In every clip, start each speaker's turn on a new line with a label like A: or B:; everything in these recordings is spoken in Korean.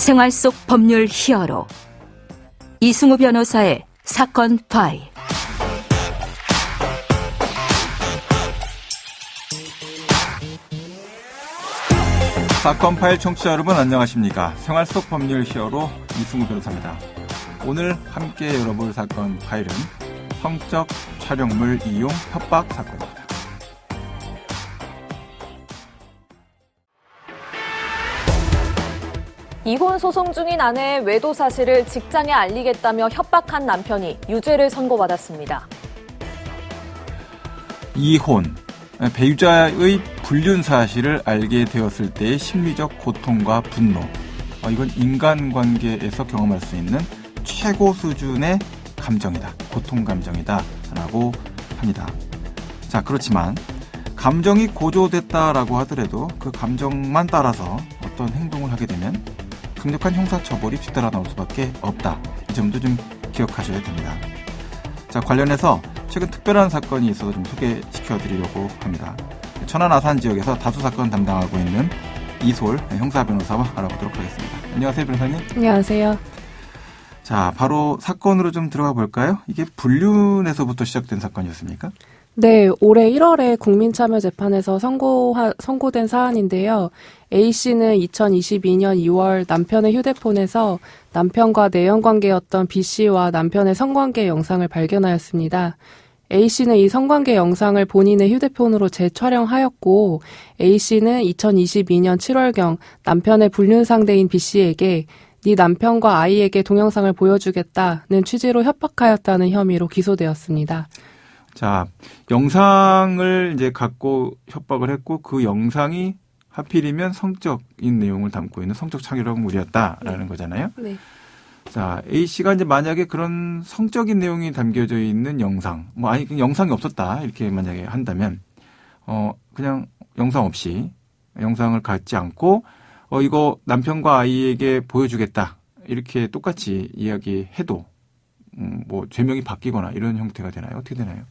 A: 생활 속 법률 히어로 이승우 변호사의 사건 파일.
B: 사건 파일 청취자 여러분 안녕하십니까. 생활 속 법률 히어로 이승우 변호사입니다. 오늘 함께 열어볼 사건 파일은 성적 촬영물 이용 협박 사건입니다.
C: 이혼 소송 중인 아내의 외도 사실을 직장에 알리겠다며 협박한 남편이 유죄를 선고받았습니다.
B: 이혼, 배우자의 불륜 사실을 알게 되었을 때의 심리적 고통과 분노, 이건 인간관계에서 경험할 수 있는 최고 수준의 감정이다, 고통 감정이다 라고 합니다. 자, 그렇지만 감정이 고조됐다라고 하더라도 그 감정만 따라서 어떤 행동을 하게 되면 강력한 형사처벌이 뒤따라 나올 수밖에 없다. 이 점도 좀 기억하셔야 됩니다. 자, 관련해서 최근 특별한 사건이 있어서 좀 소개시켜드리려고 합니다. 천안 아산 지역에서 다수 사건 담당하고 있는 이솔 형사 변호사와 알아보도록 하겠습니다. 안녕하세요, 변호사님.
D: 안녕하세요.
B: 자, 바로 사건으로 좀 들어가 볼까요? 이게 불륜에서부터 시작된 사건이었습니까?
D: 네, 올해 1월에 국민참여재판에서 선고된 사안인데요. A씨는 2022년 2월 남편의 휴대폰에서 남편과 내연관계였던 B씨와 남편의 성관계 영상을 발견하였습니다. A씨는 이 성관계 영상을 본인의 휴대폰으로 재촬영하였고 A씨는 2022년 7월경 남편의 불륜 상대인 B씨에게 네 남편과 아이에게 동영상을 보여주겠다는 취지로 협박하였다는 혐의로 기소되었습니다.
B: 자, 영상을 이제 갖고 협박을 했고 그 영상이 하필이면 성적인 내용을 담고 있는 성적 촬영물이었다라는 거잖아요.
D: 네.
B: 자, A씨가 이제 만약에 그런 성적인 내용이 담겨져 있는 영상, 그냥 영상이 없었다 이렇게 만약에 한다면, 그냥 영상 없이 영상을 갖지 않고, 이거 남편과 아이에게 보여주겠다 이렇게 똑같이 이야기해도, 죄명이 바뀌거나 이런 형태가 되나요? 어떻게 되나요?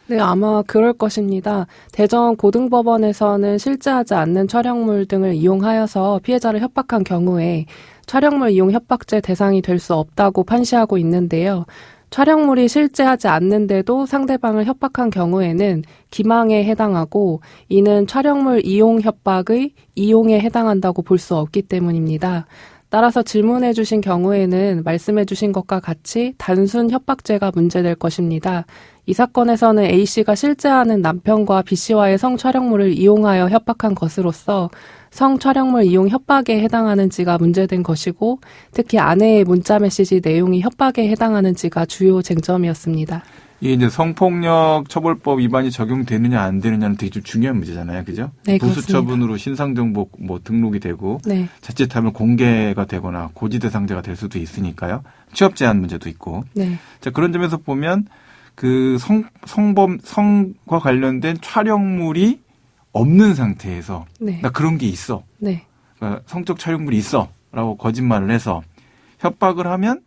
D: 네, 아마 그럴 것입니다. 대전 고등법원에서는 실제하지 않는 촬영물 등을 이용하여서 피해자를 협박한 경우에 촬영물 이용 협박죄 대상이 될 수 없다고 판시하고 있는데요. 촬영물이 실제하지 않는데도 상대방을 협박한 경우에는 기망에 해당하고 이는 촬영물 이용 협박의 이용에 해당한다고 볼 수 없기 때문입니다. 따라서 질문해 주신 경우에는 말씀해 주신 것과 같이 단순 협박죄가 문제될 것입니다. 이 사건에서는 A씨가 실제하는 남편과 B씨와의 성촬영물을 이용하여 협박한 것으로서 성촬영물 이용 협박에 해당하는지가 문제된 것이고 특히 아내의 문자메시지 내용이 협박에 해당하는지가 주요 쟁점이었습니다.
B: 이게 이제 성폭력 처벌법 위반이 적용되느냐 안 되느냐는 되게 좀 중요한 문제잖아요. 그죠?
D: 네,
B: 부수처분으로 신상정보 등록이 되고
D: 네.
B: 자칫하면 공개가 되거나 고지 대상자가 될 수도 있으니까요. 취업 제한 문제도 있고.
D: 네.
B: 자, 그런 점에서 보면 그 성과 관련된 촬영물이 없는 상태에서
D: 네.
B: 나 그런 게 있어.
D: 네.
B: 그러니까 성적 촬영물이 있어. 라고 거짓말을 해서 협박을 하면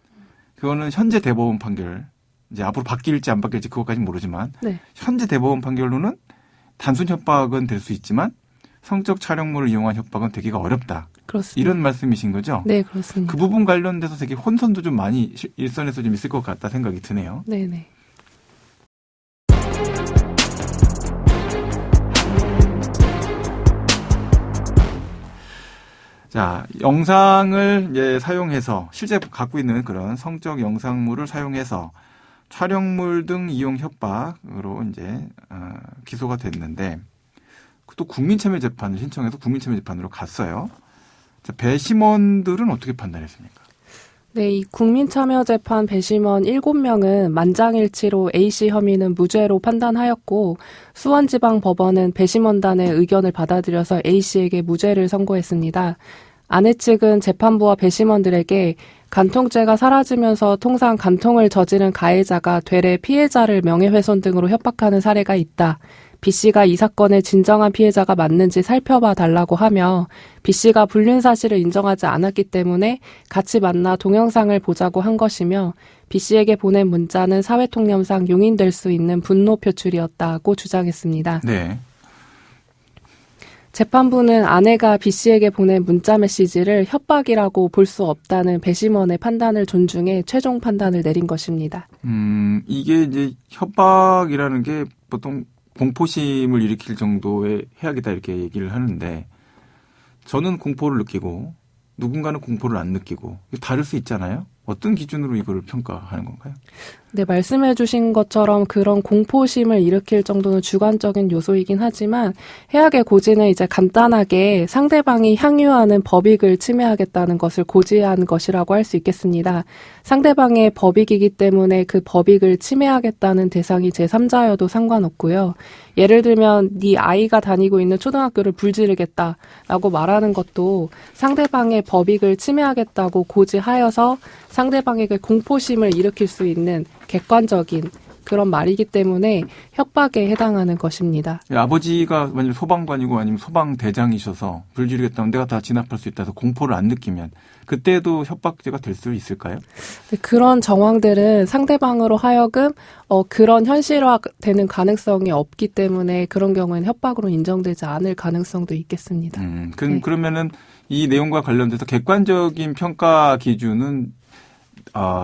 B: 그거는 현재 대법원 판결 이제 앞으로 바뀔지 안 바뀔지 그것까지는 모르지만
D: 네.
B: 현재 대법원 판결로는 단순 협박은 될 수 있지만 성적 촬영물을 이용한 협박은 되기가 어렵다.
D: 그렇습니다.
B: 이런 말씀이신 거죠?
D: 네, 그렇습니다.
B: 그 부분 관련돼서 되게 혼선도 좀 많이 일선에서 좀 있을 것 같다 생각이 드네요.
D: 네네.
B: 자, 영상을 이제 사용해서 실제 갖고 있는 그런 성적 영상물을 사용해서 촬영물 등 이용 협박으로 이제 기소가 됐는데 또 국민참여재판을 신청해서 국민참여재판으로 갔어요. 자, 배심원들은 어떻게 판단했습니까?
D: 네, 이 국민참여재판 배심원 7명은 만장일치로 A씨 혐의는 무죄로 판단하였고 수원지방법원은 배심원단의 의견을 받아들여서 A씨에게 무죄를 선고했습니다. 아내 측은 재판부와 배심원들에게 간통죄가 사라지면서 통상 간통을 저지른 가해자가 되레 피해자를 명예훼손 등으로 협박하는 사례가 있다. B씨가 이 사건의 진정한 피해자가 맞는지 살펴봐 달라고 하며 B씨가 불륜 사실을 인정하지 않았기 때문에 같이 만나 동영상을 보자고 한 것이며 B씨에게 보낸 문자는 사회통념상 용인될 수 있는 분노 표출이었다고 주장했습니다.
B: 네.
D: 재판부는 아내가 B씨에게 보낸 문자 메시지를 협박이라고 볼 수 없다는 배심원의 판단을 존중해 최종 판단을 내린 것입니다.
B: 이게 이제 협박이라는 게 보통 공포심을 일으킬 정도의 해악이다 이렇게 얘기를 하는데 저는 공포를 느끼고 누군가는 공포를 안 느끼고 다를 수 있잖아요. 어떤 기준으로 이거를 평가하는 건가요?
D: 네, 말씀해 주신 것처럼 그런 공포심을 일으킬 정도는 주관적인 요소이긴 하지만 해악의 고지는 이제 간단하게 상대방이 향유하는 법익을 침해하겠다는 것을 고지한 것이라고 할 수 있겠습니다. 상대방의 법익이기 때문에 그 법익을 침해하겠다는 대상이 제3자여도 상관없고요. 예를 들면 네 아이가 다니고 있는 초등학교를 불지르겠다라고 말하는 것도 상대방의 법익을 침해하겠다고 고지하여서 상대방에게 공포심을 일으킬 수 있는 객관적인 그런 말이기 때문에 협박에 해당하는 것입니다.
B: 아버지가 만약 소방관이고 아니면 소방대장이셔서 불지르겠다면 내가 다 진압할 수 있다 해서 공포를 안 느끼면 그때도 협박죄가 될 수 있을까요?
D: 네, 그런 정황들은 상대방으로 하여금 그런 현실화되는 가능성이 없기 때문에 그런 경우에는 협박으로 인정되지 않을 가능성도 있겠습니다. 네.
B: 그러면은 이 내용과 관련돼서 객관적인 평가 기준은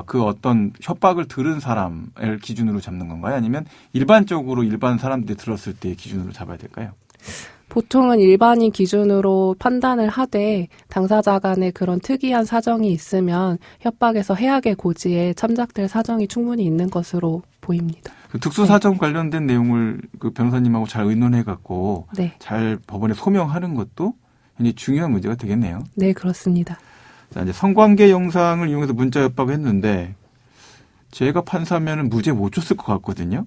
B: 그 어떤 협박을 들은 사람을 기준으로 잡는 건가요? 아니면 일반적으로 일반 사람들이 들었을 때의 기준으로 잡아야 될까요?
D: 보통은 일반인 기준으로 판단을 하되 당사자 간에 그런 특이한 사정이 있으면 협박에서 해악의 고지에 참작될 사정이 충분히 있는 것으로 보입니다.
B: 그 특수사정 관련된 내용을 그 변호사님하고 잘 의논해갖고
D: 네.
B: 잘 법원에 소명하는 것도 굉장히 중요한 문제가 되겠네요.
D: 네, 그렇습니다.
B: 자, 이제 성관계 영상을 이용해서 문자 협박했는데 제가 판사면은 무죄 못 줬을 것 같거든요.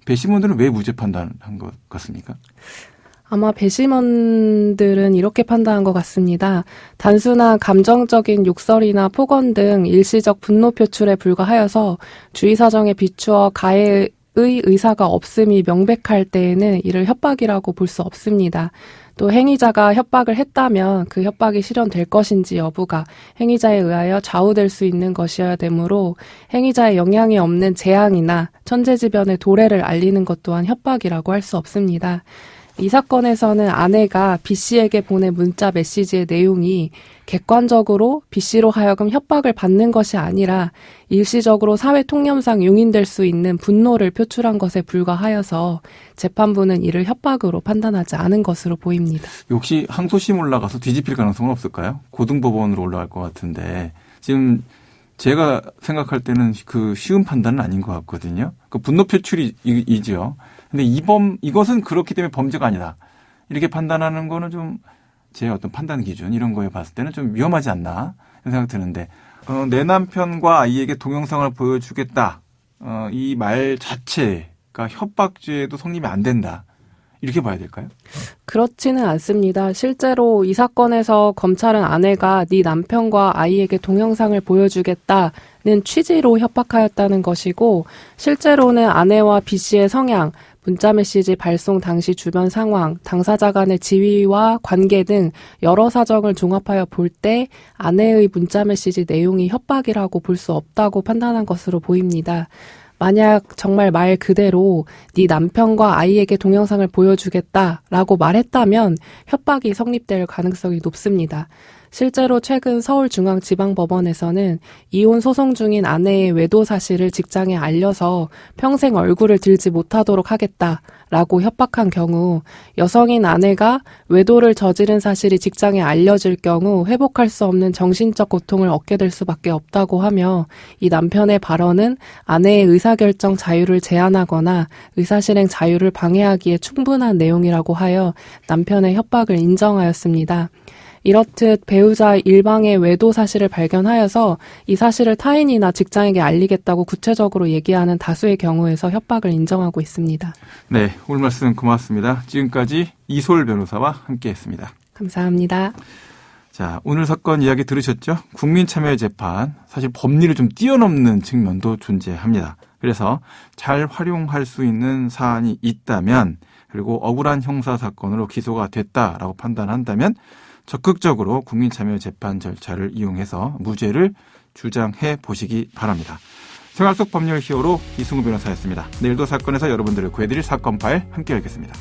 B: 배심원들은 왜 무죄 판단한 것 같습니까?
D: 아마 배심원들은 이렇게 판단한 것 같습니다. 단순한 감정적인 욕설이나 폭언 등 일시적 분노 표출에 불과하여서 주의 사정에 비추어 가해의 의사가 없음이 명백할 때에는 이를 협박이라고 볼 수 없습니다. 또 행위자가 협박을 했다면 그 협박이 실현될 것인지 여부가 행위자에 의하여 좌우될 수 있는 것이어야 되므로 행위자의 영향이 없는 재앙이나 천재지변의 도래를 알리는 것 또한 협박이라고 할 수 없습니다. 이 사건에서는 아내가 B씨에게 보낸 문자 메시지의 내용이 객관적으로 B씨로 하여금 협박을 받는 것이 아니라 일시적으로 사회 통념상 용인될 수 있는 분노를 표출한 것에 불과하여서 재판부는 이를 협박으로 판단하지 않은 것으로 보입니다.
B: 혹시 항소심 올라가서 뒤집힐 가능성은 없을까요? 고등법원으로 올라갈 것 같은데 지금 제가 생각할 때는 그 쉬운 판단은 아닌 것 같거든요. 그 분노 표출이죠. 근데 이것은 그렇기 때문에 범죄가 아니다. 이렇게 판단하는 거는 좀 제 어떤 판단 기준 이런 거에 봤을 때는 좀 위험하지 않나 이런 생각 드는데 내 남편과 아이에게 동영상을 보여주겠다. 이 말 자체가 협박죄도 성립이 안 된다. 이렇게 봐야 될까요?
D: 그렇지는 않습니다. 실제로 이 사건에서 검찰은 아내가 네 남편과 아이에게 동영상을 보여주겠다는 취지로 협박하였다는 것이고 실제로는 아내와 B씨의 성향, 문자메시지 발송 당시 주변 상황, 당사자 간의 지위와 관계 등 여러 사정을 종합하여 볼 때 아내의 문자메시지 내용이 협박이라고 볼 수 없다고 판단한 것으로 보입니다. 만약 정말 말 그대로 네 남편과 아이에게 동영상을 보여주겠다라고 말했다면 협박이 성립될 가능성이 높습니다. 실제로 최근 서울중앙지방법원에서는 이혼 소송 중인 아내의 외도 사실을 직장에 알려서 평생 얼굴을 들지 못하도록 하겠다라고 협박한 경우 여성인 아내가 외도를 저지른 사실이 직장에 알려질 경우 회복할 수 없는 정신적 고통을 얻게 될 수밖에 없다고 하며 이 남편의 발언은 아내의 의사결정 자유를 제한하거나 의사실행 자유를 방해하기에 충분한 내용이라고 하여 남편의 협박을 인정하였습니다. 이렇듯 배우자 일방의 외도 사실을 발견하여서 이 사실을 타인이나 직장에게 알리겠다고 구체적으로 얘기하는 다수의 경우에서 협박을 인정하고 있습니다.
B: 네, 오늘 말씀 고맙습니다. 지금까지 이솔 변호사와 함께했습니다.
D: 감사합니다.
B: 자, 오늘 사건 이야기 들으셨죠? 국민참여 재판, 사실 법리를 좀 뛰어넘는 측면도 존재합니다. 그래서 잘 활용할 수 있는 사안이 있다면 그리고 억울한 형사사건으로 기소가 됐다라고 판단한다면 적극적으로 국민참여재판 절차를 이용해서 무죄를 주장해 보시기 바랍니다. 생활 속 법률 히어로 이승우 변호사였습니다. 내일도 사건에서 여러분들을 구해드릴 사건 파일 함께 열겠습니다.